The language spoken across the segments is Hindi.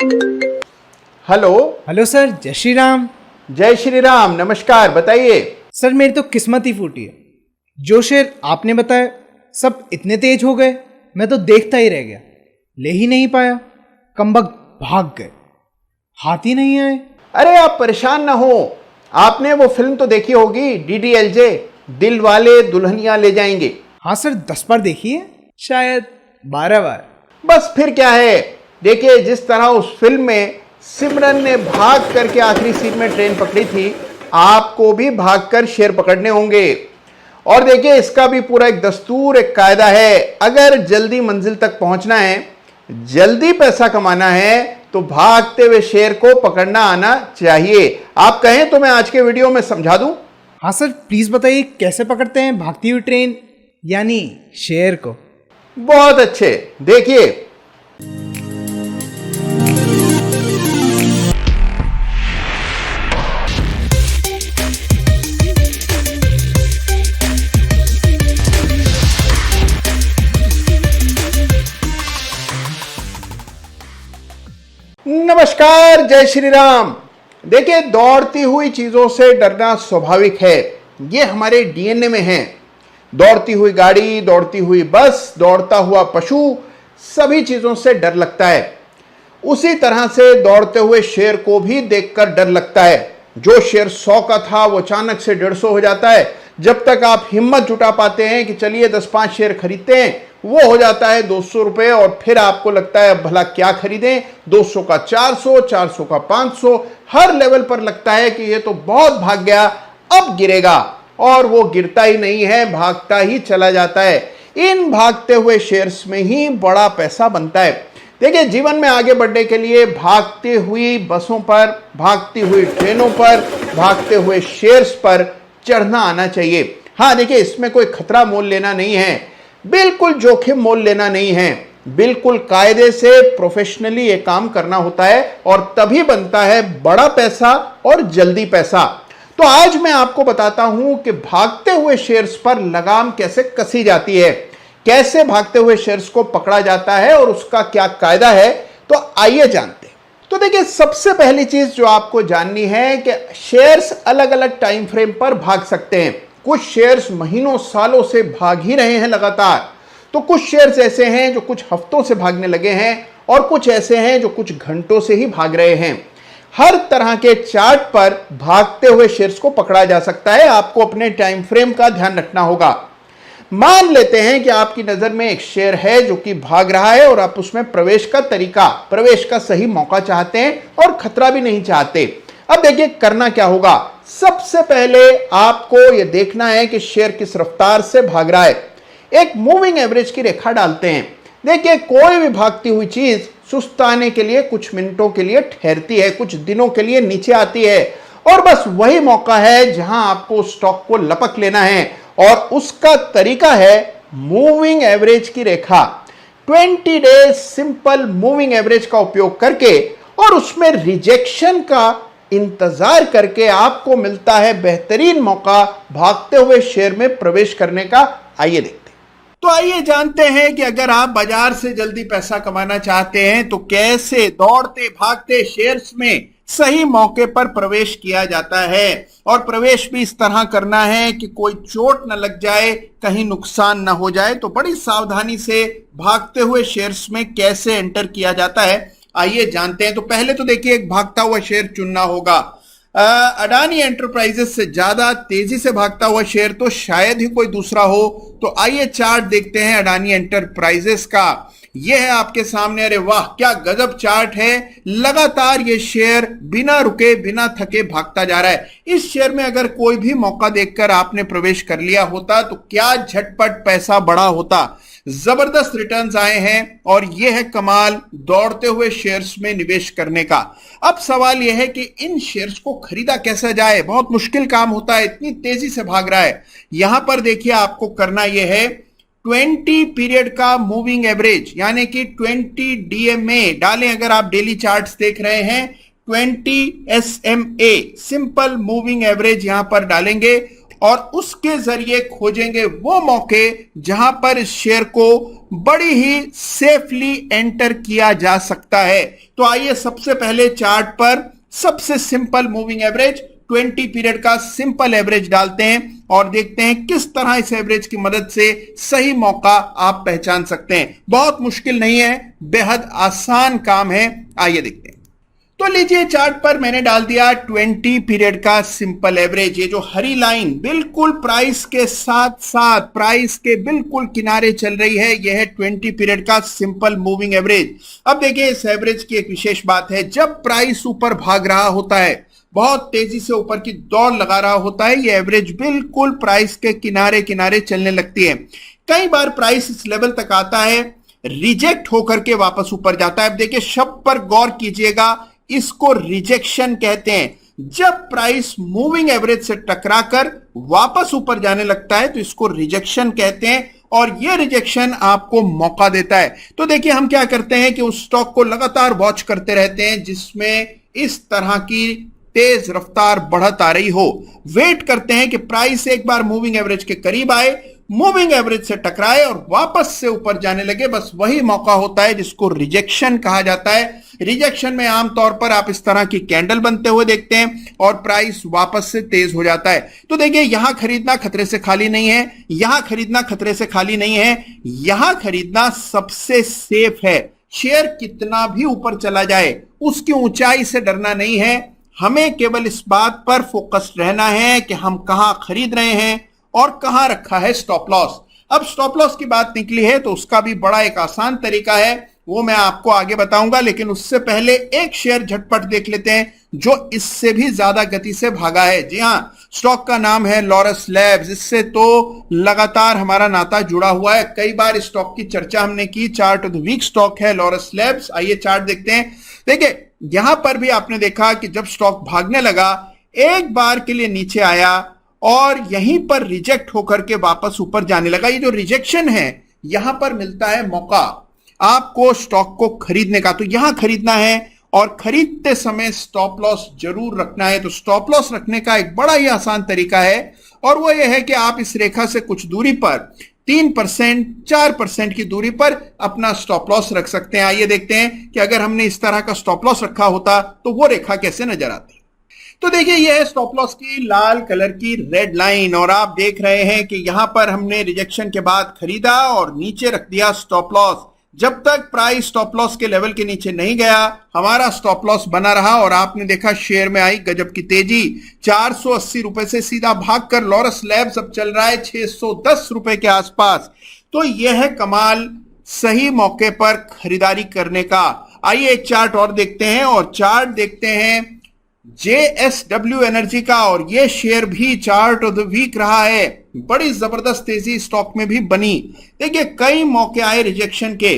हेलो। हेलो सर, जय श्री राम। जय श्री राम, नमस्कार, बताइए। सर मेरी तो किस्मत ही फूटी है। जो शेर आपने बताया सब इतने तेज हो गए, मैं तो देखता ही रह गया, ले ही नहीं पाया। कमबख्त भाग गए, हाथ ही नहीं आए। अरे आप परेशान ना हो, आपने वो फिल्म तो देखी होगी DDLJ, दिल वाले दुल्हनिया ले जाएंगे। हाँ सर, 10 बार देखी है, शायद 12 बार। बस फिर क्या है, देखिए जिस तरह उस फिल्म में सिमरन ने भाग करके आखिरी सीन में ट्रेन पकड़ी थी, आपको भी भागकर शेर पकड़ने होंगे। और देखिए इसका भी पूरा एक दस्तूर, एक कायदा है। अगर जल्दी मंजिल तक पहुंचना है, जल्दी पैसा कमाना है, तो भागते हुए शेर को पकड़ना आना चाहिए। आप कहें तो मैं आज के वीडियो में समझा दूं। हाँ सर, प्लीज बताइए कैसे पकड़ते हैं भागती हुई ट्रेन यानी शेर को। बहुत अच्छे, देखिए। नमस्कार, जय श्री राम। देखिए दौड़ती हुई चीजों से डरना स्वाभाविक है, ये हमारे DNA में है। दौड़ती हुई गाड़ी, दौड़ती हुई बस, दौड़ता हुआ पशु, सभी चीजों से डर लगता है। उसी तरह से दौड़ते हुए शेर को भी देखकर डर लगता है। जो शेर 100 का था वो अचानक से 150 हो जाता है। जब तक आप हिम्मत जुटा पाते हैं कि चलिए 10-5 शेर खरीदते हैं, वो हो जाता है 200 रुपए। और फिर आपको लगता है भला क्या खरीदें, 200 का 400, 400 का 500। हर लेवल पर लगता है कि ये तो बहुत भाग गया, अब गिरेगा। और वो गिरता ही नहीं है, भागता ही चला जाता है। इन भागते हुए शेयर्स में ही बड़ा पैसा बनता है। देखिए जीवन में आगे बढ़ने के लिए भागती हुई बसों पर, भागती हुई ट्रेनों पर, भागते हुए शेयर्स पर चढ़ना आना चाहिए। हाँ देखिए, इसमें कोई खतरा मोल लेना नहीं है, बिल्कुल जोखिम मोल लेना नहीं है। बिल्कुल कायदे से प्रोफेशनली ये काम करना होता है और तभी बनता है बड़ा पैसा और जल्दी पैसा। तो आज मैं आपको बताता हूं कि भागते हुए शेयर्स पर लगाम कैसे कसी जाती है, कैसे भागते हुए शेयर्स को पकड़ा जाता है और उसका क्या कायदा है। तो आइए जानते हैं। तो देखिए सबसे पहली चीज जो आपको जाननी है कि शेयर्स अलग अलग टाइम फ्रेम पर भाग सकते हैं। कुछ शेयर्स महीनों सालों से भाग ही रहे हैं लगातार, तो कुछ शेयर्स ऐसे हैं जो कुछ हफ्तों से भागने लगे हैं और कुछ ऐसे हैं जो कुछ घंटों से ही भाग रहे हैं। हर तरह के चार्ट पर भागते हुए शेयर्स को पकड़ा जा सकता है। आपको अपने टाइम फ्रेम का ध्यान रखना होगा। मान लेते हैं कि आपकी नजर में एक शेयर है जो कि भाग रहा है और आप उसमें प्रवेश का तरीका, प्रवेश का सही मौका चाहते हैं और खतरा भी नहीं चाहते। अब देखिए करना क्या होगा। सबसे पहले आपको यह देखना है कि शेयर किस रफ्तार से भाग रहा है। एक मूविंग एवरेज की रेखा डालते हैं। देखिए कोई भी भागती हुई चीज सुस्ताने के लिए कुछ मिनटों के लिए ठहरती है, कुछ दिनों के लिए नीचे आती है, और बस वही मौका है जहां आपको स्टॉक को लपक लेना है। और उसका तरीका है मूविंग एवरेज की रेखा। 20 डेज सिंपल मूविंग एवरेज का उपयोग करके और उसमें रिजेक्शन का इंतजार करके आपको मिलता है बेहतरीन मौका भागते हुए शेयर में प्रवेश करने का। आइए देखते हैं। तो आइए जानते हैं कि अगर आप बाजार से जल्दी पैसा कमाना चाहते हैं तो कैसे दौड़ते भागते शेयर्स में सही मौके पर प्रवेश किया जाता है। और प्रवेश भी इस तरह करना है कि कोई चोट न लग जाए, कहीं नुकसान न हो जाए। तो बड़ी सावधानी से भागते हुए शेयर्स में कैसे एंटर किया जाता है, आइए जानते हैं। तो पहले तो देखिए एक भागता हुआ शेयर चुनना होगा। अडानी एंटरप्राइजेस से ज्यादा तेजी से भागता हुआ शेयर तो शायद ही कोई दूसरा हो। तो आइए चार्ट देखते हैं अडानी एंटरप्राइजेस का। यह है आपके सामने। अरे वाह, क्या गजब चार्ट है। लगातार ये शेयर बिना रुके बिना थके भागता जा रहा है। इस शेयर में अगर कोई भी मौका देखकर आपने प्रवेश कर लिया होता तो क्या झटपट पैसा बढ़ा होता। जबरदस्त रिटर्न्स आए हैं और यह है कमाल दौड़ते हुए शेयर्स में निवेश करने का। अब सवाल यह है कि इन शेयर्स को खरीदा कैसे जाए। बहुत मुश्किल काम होता है, इतनी तेजी से भाग रहा है। यहां पर देखिए आपको करना यह है 20 पीरियड का मूविंग एवरेज यानी कि 20 DMA डालें। अगर आप डेली चार्ट्स देख रहे हैं 20 SMA सिंपल मूविंग एवरेज यहां पर डालेंगे और उसके जरिए खोजेंगे वो मौके जहां पर इस शेयर को बड़ी ही सेफली एंटर किया जा सकता है। तो आइए सबसे पहले चार्ट पर सबसे सिंपल मूविंग एवरेज 20 पीरियड का सिंपल एवरेज डालते हैं और देखते हैं किस तरह इस एवरेज की मदद से सही मौका आप पहचान सकते हैं। बहुत मुश्किल नहीं है, बेहद आसान काम है। आइए देखते हैं। तो लीजिए चार्ट पर मैंने डाल दिया 20 पीरियड का सिंपल एवरेज। ये जो हरी लाइन बिल्कुल प्राइस के साथ साथ प्राइस के बिल्कुल किनारे चल रही है, यह है 20 पीरियड का सिंपल मूविंग एवरेज। अब देखिए इस एवरेज की एक विशेष बात है, जब प्राइस ऊपर भाग रहा होता है, बहुत तेजी से ऊपर की दौड़ लगा रहा होता है, ये एवरेज बिल्कुल प्राइस के किनारे किनारे चलने लगती है। कई बार प्राइस इस लेवल तक आता है, रिजेक्ट होकर के वापस ऊपर जाता है। अब देखिए शब्द पर गौर कीजिएगा, इसको रिजेक्शन कहते हैं। जब प्राइस मूविंग एवरेज से टकराकर वापस ऊपर जाने लगता है तो इसको रिजेक्शन कहते हैं और यह रिजेक्शन आपको मौका देता है। तो देखिए हम क्या करते हैं कि उस स्टॉक को लगातार वॉच करते रहते हैं जिसमें इस तरह की तेज रफ्तार बढ़त आ रही हो। वेट करते हैं कि प्राइस एक बार मूविंग एवरेज के करीब आए, मूविंग एवरेज से टकराए और वापस से ऊपर जाने लगे। बस वही मौका होता है जिसको रिजेक्शन कहा जाता है। रिजेक्शन में आमतौर पर आप इस तरह की कैंडल बनते हुए देखते हैं और प्राइस वापस से तेज हो जाता है। तो देखिए यहां खरीदना खतरे से खाली नहीं है, यहां खरीदना खतरे से खाली नहीं है, यहां खरीदना सबसे सेफ है। शेयर कितना भी ऊपर चला जाए उसकी ऊंचाई से डरना नहीं है, हमें केवल इस बात पर फोकस रहना है कि हम कहां खरीद रहे हैं और कहां रखा है स्टॉप लॉस। अब स्टॉप लॉस की बात निकली है तो उसका भी बड़ा एक आसान तरीका है, वो मैं आपको आगे बताऊंगा। लेकिन उससे पहले एक शेयर झटपट देख लेते हैं जो इससे भी ज्यादा गति से भागा है। जी हां, स्टॉक का नाम है लॉरस लैब्स। इससे तो लगातार हमारा नाता जुड़ा हुआ है, कई बार इस स्टॉक की चर्चा हमने की। Chart of the week stock है लॉरस लैब्स। आइए चार्ट देखते हैं। देखिए यहां पर भी आपने देखा कि जब स्टॉक भागने लगा, एक बार के लिए नीचे आया और यहीं पर रिजेक्ट होकर के वापस ऊपर जाने लगा। ये जो रिजेक्शन है यहां पर मिलता है मौका आपको स्टॉक को खरीदने का। तो यहां खरीदना है और खरीदते समय स्टॉप लॉस जरूर रखना है। तो स्टॉप लॉस रखने का एक बड़ा ही आसान तरीका है और वो ये है कि आप इस रेखा से कुछ दूरी पर 3% 4% की दूरी पर अपना स्टॉप लॉस रख सकते हैं। आइए देखते हैं कि अगर हमने इस तरह का स्टॉप लॉस रखा होता तो वो रेखा कैसे नजर आती। तो देखिए यह है स्टॉप लॉस की लाल कलर की रेड लाइन और आप देख रहे हैं कि यहां पर हमने रिजेक्शन के बाद खरीदा और नीचे रख दिया स्टॉप लॉस। जब तक प्राइस स्टॉप लॉस के लेवल के नीचे नहीं गया हमारा स्टॉप लॉस बना रहा और आपने देखा शेयर में आई गजब की तेजी। 480 रुपए से सीधा भागकर लॉरस लैब्स अब चल रहा है 610 रुपए के आसपास। तो यह है कमाल सही मौके पर खरीदारी करने का। आइए एक चार्ट और देखते हैं और चार्ट देखते हैं JSW एनर्जी का और यह शेयर भी चार्ट ऑफ द वीक रहा है। बड़ी जबरदस्त तेजी स्टॉक में भी बनी। देखिए कई मौके आए रिजेक्शन के,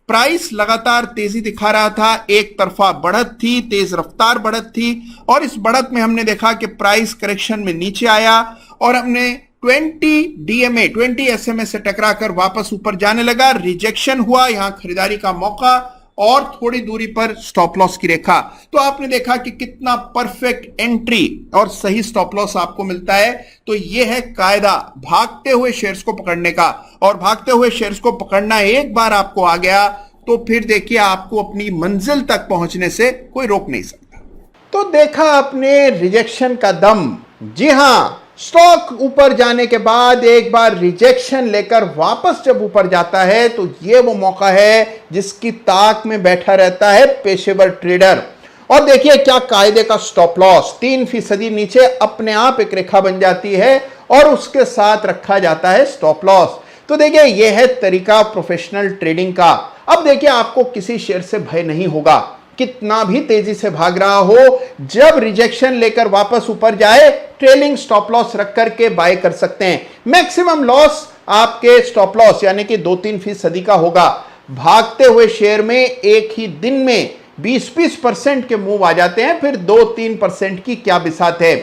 प्राइस लगातार तेजी दिखा रहा था, एक तरफा बढ़त थी, तेज रफ्तार बढ़त थी और इस बढ़त में हमने देखा कि प्राइस करेक्शन में नीचे आया और हमने 20 DMA 20 SMA से टकराकर वापस ऊपर जाने लगा। रिजेक्शन हुआ, यहां खरीदारी का मौका और थोड़ी दूरी पर स्टॉप लॉस की रेखा। तो आपने देखा कि कितना परफेक्ट एंट्री और सही स्टॉप लॉस आपको मिलता है। तो यह है कायदा भागते हुए शेयर्स को पकड़ने का और भागते हुए शेयर्स को पकड़ना एक बार आपको आ गया तो फिर देखिए आपको अपनी मंजिल तक पहुंचने से कोई रोक नहीं सकता। तो देखा आपने रिजेक्शन का दम। जी हां, स्टॉक ऊपर जाने के बाद एक बार रिजेक्शन लेकर वापस जब ऊपर जाता है तो यह वो मौका है जिसकी ताक में बैठा रहता है पेशेवर ट्रेडर। और देखिए क्या कायदे का स्टॉप लॉस, 3% नीचे अपने आप एक रेखा बन जाती है और उसके साथ रखा जाता है स्टॉप लॉस। तो देखिए यह है तरीका प्रोफेशनल ट्रेडिंग का। अब देखिए आपको किसी शेयर से भय नहीं होगा, कितना भी तेजी से भाग रहा हो, जब रिजेक्शन लेकर वापस ऊपर जाए ट्रेलिंग स्टॉप लॉस रख करके बाय कर सकते हैं। मैक्सिमम लॉस आपके स्टॉप लॉस यानी कि 2-3% का होगा। भागते हुए शेयर में एक ही दिन में 20-20% के मूव आ जाते हैं, फिर 2-3% की क्या बिसात है।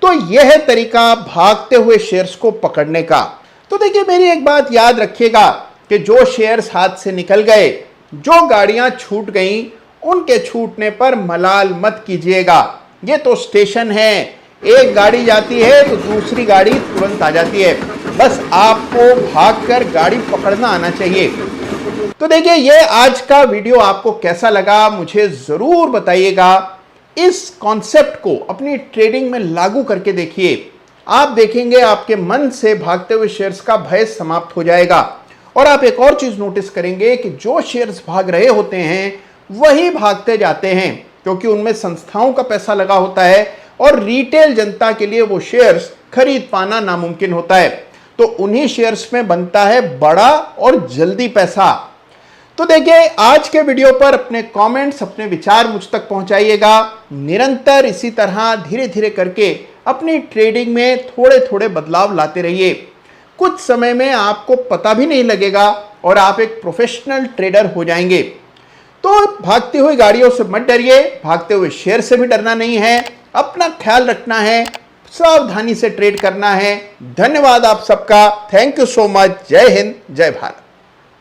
तो यह है तरीका भागते हुए शेयर्स को पकड़ने का। तो देखिए मेरी एक बात याद रखिएगा कि जो शेयर्स हाथ से निकल गए, जो गाड़ियां छूट गईं, उनके छूटने पर मलाल मत कीजिएगा। ये तो स्टेशन है, एक गाड़ी जाती है तो दूसरी गाड़ी तुरंत आ जाती है, बस आपको भागकर गाड़ी पकड़ना आना चाहिए। तो देखिए, ये आज का वीडियो आपको कैसा लगा मुझे जरूर बताइएगा। इस कॉन्सेप्ट को अपनी ट्रेडिंग में लागू करके देखिए, आप देखेंगे आपके मन से भागते हुए शेयर्स का भय समाप्त हो जाएगा। और आप एक और चीज नोटिस करेंगे कि जो शेयर्स भाग रहे होते हैं वही भागते जाते हैं, क्योंकि उनमें संस्थाओं का पैसा लगा होता है और रिटेल जनता के लिए वो शेयर्स खरीद पाना नामुमकिन होता है। तो उन्हीं शेयर्स में बनता है बड़ा और जल्दी पैसा। तो देखिए, आज के वीडियो पर अपने कमेंट्स, अपने विचार मुझ तक पहुंचाइएगा। निरंतर इसी तरह धीरे धीरे करके अपनी ट्रेडिंग में थोड़े थोड़े बदलाव लाते रहिए। कुछ समय में आपको पता भी नहीं लगेगा और आप एक प्रोफेशनल ट्रेडर हो जाएंगे। तो भागती हुई गाड़ियों से मत डरिए, भागते हुए शेयर से भी डरना नहीं है। अपना ख्याल रखना है, सावधानी से ट्रेड करना है। धन्यवाद आप सबका। Thank you so much. जय हिंद, जय भारत।